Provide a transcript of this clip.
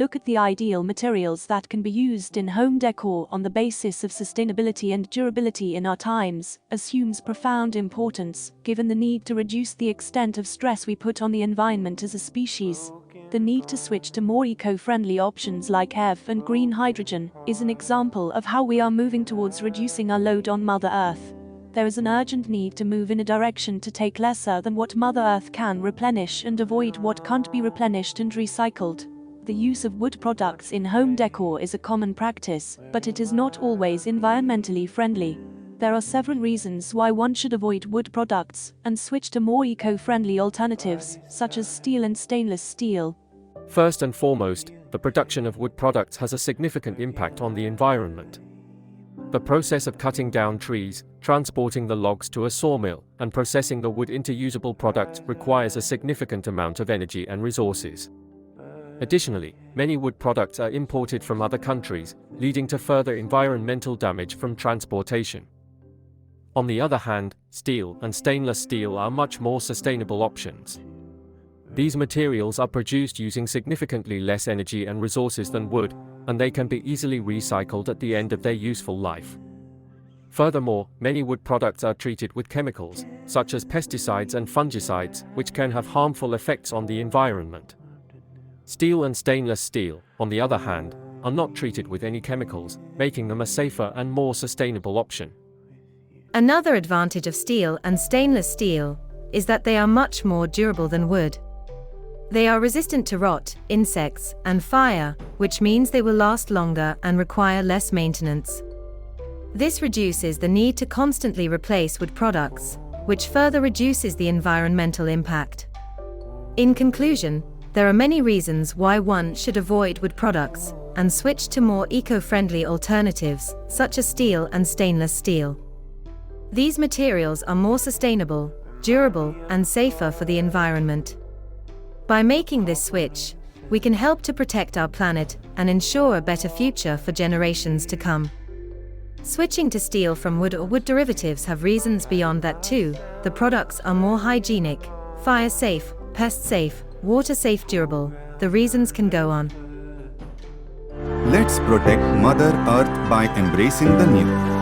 look at the ideal materials that can be used in home decor on the basis of sustainability and durability in our times, assumes profound importance, given the need to reduce the extent of stress we put on the environment as a species. The need to switch to more eco-friendly options like EV and green hydrogen is an example of how we are moving towards reducing our load on Mother Earth. There is an urgent need to move in a direction to take lesser than what Mother Earth can replenish and avoid what can't be replenished and recycled. The use of wood products in home decor is a common practice, but it is not always environmentally friendly. There are several reasons why one should avoid wood products and switch to more eco-friendly alternatives, such as steel and stainless steel. First and foremost, the production of wood products has a significant impact on the environment. The process of cutting down trees, transporting the logs to a sawmill, and processing the wood into usable products requires a significant amount of energy and resources. Additionally, many wood products are imported from other countries, leading to further environmental damage from transportation. On the other hand, steel and stainless steel are much more sustainable options. These materials are produced using significantly less energy and resources than wood, and they can be easily recycled at the end of their useful life. Furthermore, many wood products are treated with chemicals, such as pesticides and fungicides, which can have harmful effects on the environment. Steel and stainless steel, on the other hand, are not treated with any chemicals, making them a safer and more sustainable option. Another advantage of steel and stainless steel is that they are much more durable than wood. They are resistant to rot, insects, and fire, which means they will last longer and require less maintenance. This reduces the need to constantly replace wood products, which further reduces the environmental impact. In conclusion, there are many reasons why one should avoid wood products and switch to more eco-friendly alternatives, such as steel and stainless steel. These materials are more sustainable, durable, and safer for the environment. By making this switch, we can help to protect our planet and ensure a better future for generations to come. Switching to steel from wood or wood derivatives have reasons beyond that too. The products are more hygienic, fire-safe, pest-safe, water-safe, durable. The reasons can go on. Let's protect Mother Earth by embracing the new.